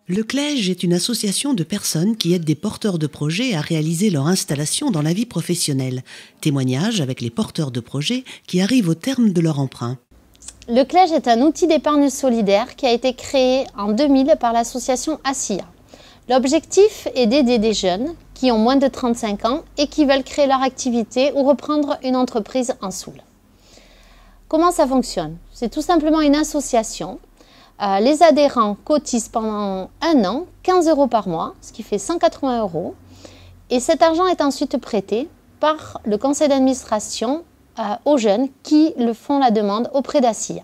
Le CLEJ est une association de personnes qui aident des porteurs de projets à réaliser leur installation dans la vie professionnelle. Témoignage avec les porteurs de projets qui arrivent au terme de leur emprunt. Le CLEJ est un outil d'épargne solidaire qui a été créé en 2000 par l'association ASIA. L'objectif est d'aider des jeunes qui ont moins de 35 ans et qui veulent créer leur activité ou reprendre une entreprise en Soule. Comment ça fonctionne? C'est tout simplement une association. Les adhérents cotisent pendant un an 15 € par mois, ce qui fait 180 €. Et cet argent est ensuite prêté par le conseil d'administration aux jeunes qui le font la demande auprès d'ASIA.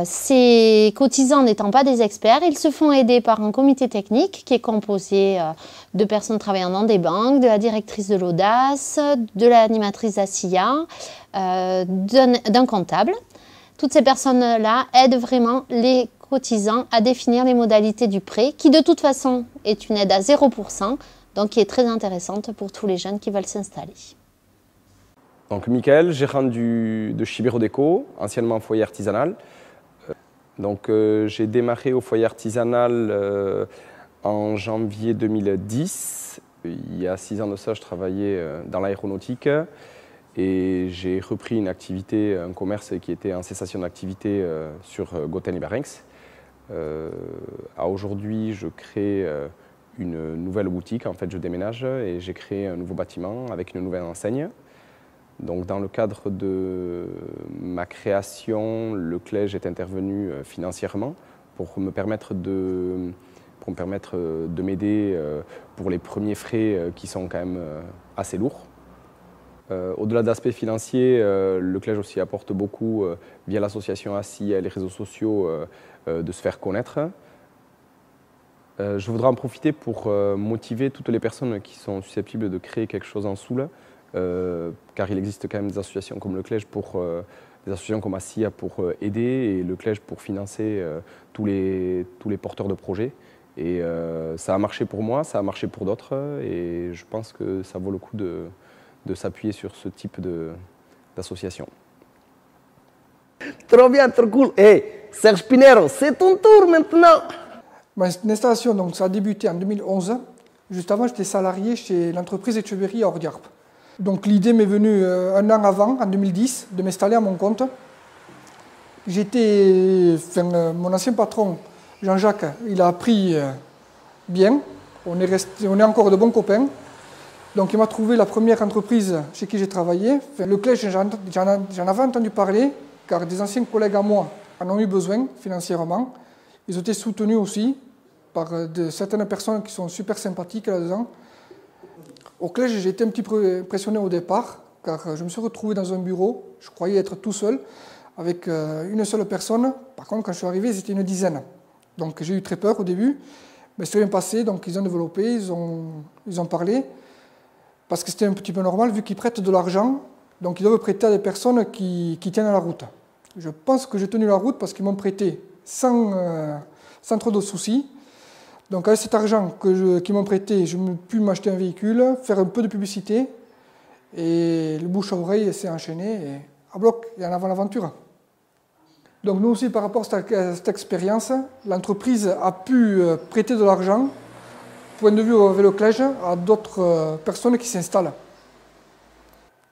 Ces cotisants n'étant pas des experts, ils se font aider par un comité technique qui est composé de personnes travaillant dans des banques, de la directrice de l'Audace, de l'animatrice d'ASIA, d'un comptable. Toutes ces personnes-là aident vraiment les cotisants à définir les modalités du prêt, qui de toute façon est une aide à 0%, donc qui est très intéressante pour tous les jeunes qui veulent s'installer. Donc Michael, gérant de Chibero Déco, anciennement foyer artisanal. J'ai démarré au foyer artisanal en janvier 2010. Il y a 6 ans de ça, je travaillais dans l'aéronautique et j'ai repris une activité, un commerce qui était en cessation d'activité sur Gothen et Barenx. Aujourd'hui, je crée une nouvelle boutique. En fait, je déménage et j'ai créé un nouveau bâtiment avec une nouvelle enseigne. Donc, dans le cadre de ma création, le CLEJ est intervenu financièrement pour me permettre de m'aider pour les premiers frais qui sont quand même assez lourds. Au-delà de l'aspect financier, le CLEJ aussi apporte beaucoup via l'association ASIA et les réseaux sociaux de se faire connaître. Je voudrais en profiter pour motiver toutes les personnes qui sont susceptibles de créer quelque chose en Soule. Car il existe quand même des associations comme le CLEJ, des associations comme ASIA pour aider et le CLEJ pour financer tous les porteurs de projets. Et ça a marché pour moi, ça a marché pour d'autres et je pense que ça vaut le coup de s'appuyer sur ce type d'association. Trop bien, trop cool. Hey, Serge Pinero, c'est ton tour maintenant. Mon installation, donc, ça a débuté en 2011. Juste avant, j'étais salarié chez l'entreprise Etcheverry à Ordiarp. Donc l'idée m'est venue un an avant, en 2010, de m'installer à mon compte. Mon ancien patron, Jean-Jacques, il a appris bien. On est encore de bons copains. Donc il m'a trouvé la première entreprise chez qui j'ai travaillé. Le CLEJ, j'en avais entendu parler, car des anciens collègues à moi en ont eu besoin financièrement. Ils ont été soutenus aussi par certaines personnes qui sont super sympathiques là-dedans. Au CLEJ, j'ai été un petit peu impressionné au départ, car je me suis retrouvé dans un bureau, je croyais être tout seul, avec une seule personne. Par contre, quand je suis arrivé, ils étaient une dizaine. Donc j'ai eu très peur au début, mais c'est bien passé, donc ils ont développé, ils ont parlé, parce que c'était un petit peu normal, vu qu'ils prêtent de l'argent, donc ils doivent prêter à des personnes qui tiennent la route. Je pense que j'ai tenu la route parce qu'ils m'ont prêté sans trop de soucis. Donc avec cet argent qu'ils m'ont prêté, je pu m'acheter un véhicule, faire un peu de publicité, et le bouche à oreille s'est enchaîné, et à bloc, et en avant l'aventure. Donc nous aussi, par rapport à cette expérience, l'entreprise a pu prêter de l'argent, point de vue avec le CLEJ, à d'autres personnes qui s'installent.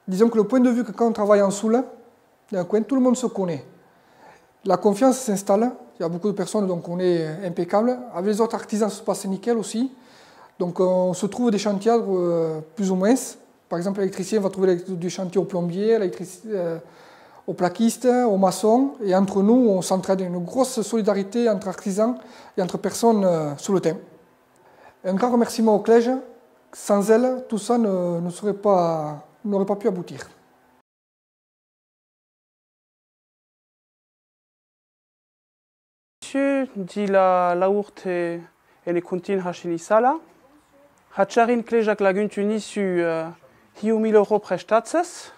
Disons que le point de vue que quand on travaille en Soule, d'un coin, tout le monde se connaît. La confiance s'installe. Il y a beaucoup de personnes, donc on est impeccable. Avec les autres artisans, ça se passe nickel aussi. Donc on se trouve des chantiers plus ou moins. Par exemple, l'électricien va trouver du chantier au plombier, au plaquiste, au maçon. Et entre nous, on s'entraide. Une grosse solidarité entre artisans et entre personnes sur le terrain. Un grand remerciement au CLEJ. Sans elle, tout ça n'aurait pas pu aboutir. Dila laurte enekuntin hasinizala. Hatxarin klejak laguntu nizu 1.000 € prestatzez.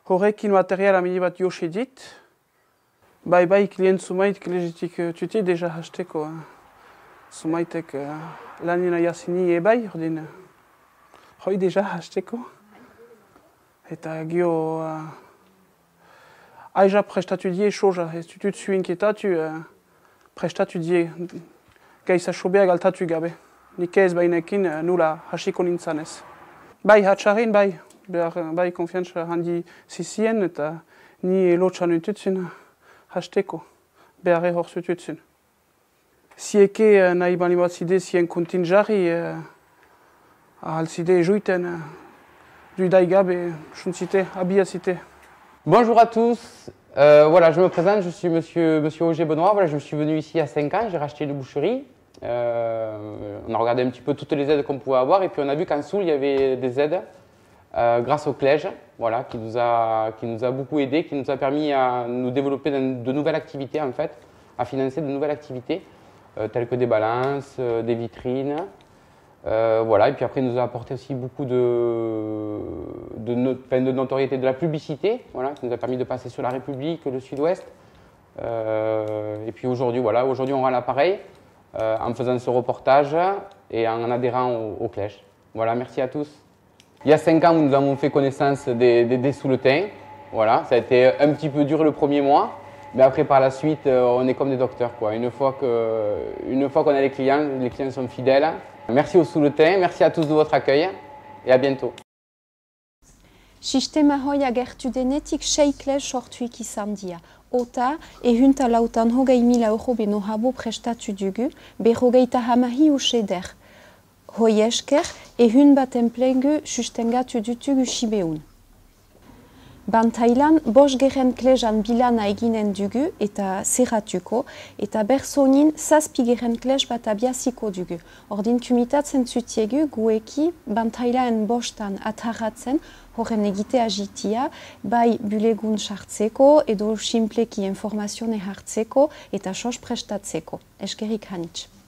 Horrekin material amini bat josi dit. Bai klient zumait klejetik tuti deja hasteko. Zumaitek lanina jasini ebai, ordin. Hoi deja hasteko. Eta gio... Aija prestatu die soja, ez tutut zuinketatu... Prestatu die gaizasobeak altatu gabe. Nik ez bainekin nula hasiko nintzanez. Bai, hatxarrin, bai konfiantza handi zizien eta ni lotxan ututzen hasteko, beharre hor zututzen. Zieke nahi bali bat zide zien kontinjarri, ahalzide juiten dudai gabe, suntzite, abiazite. Bonjour à tous, voilà, je me présente, je suis monsieur Auger Benoît, voilà, je suis venu ici à 5 ans, j'ai racheté une boucherie. On a regardé un petit peu toutes les aides qu'on pouvait avoir et puis on a vu qu'en Soule il y avait des aides grâce au CLEJ, voilà, qui nous a beaucoup aidé, qui nous a permis à nous développer de nouvelles activités en fait, à financer de nouvelles activités telles que des balances, des vitrines, voilà, et puis après il nous a apporté aussi beaucoup de notoriété, de la publicité, voilà, qui nous a permis de passer sur La République, le Sud-Ouest, et puis aujourd'hui, voilà, aujourd'hui on rend l'appareil. En faisant ce reportage et en adhérant au CLEJ. Voilà, merci à tous. Il y a 5 ans, nous avons fait connaissance des Souletins. Voilà, ça a été un petit peu dur le premier mois, mais après par la suite, on est comme des docteurs, quoi. Une fois qu'on a les clients sont fidèles. Merci aux Souletins, merci à tous de votre accueil et à bientôt. Sistema hoi agertu denetik 6 CLEJ sortuik izan dira. Ota, ehunta lautan 20.000 euro beno habo prestatu dugu, berrogeita hamahi useder. Hoi esker, ehun bat enplegu sustengatu dutugu sibeun. Bantailan, 5 geren CLEJan bilana eginen dugu eta zerratuko, eta berzonin 7 geren CLEJ bat abiaziko dugu. Ordin kumitatzen zutiegu gueki Bantailan 5 atarratzen horren egite agitia, bai bulegun sartzeko edo simpleki informazione hartzeko eta sos prestatzeko. Eskerik hanitz.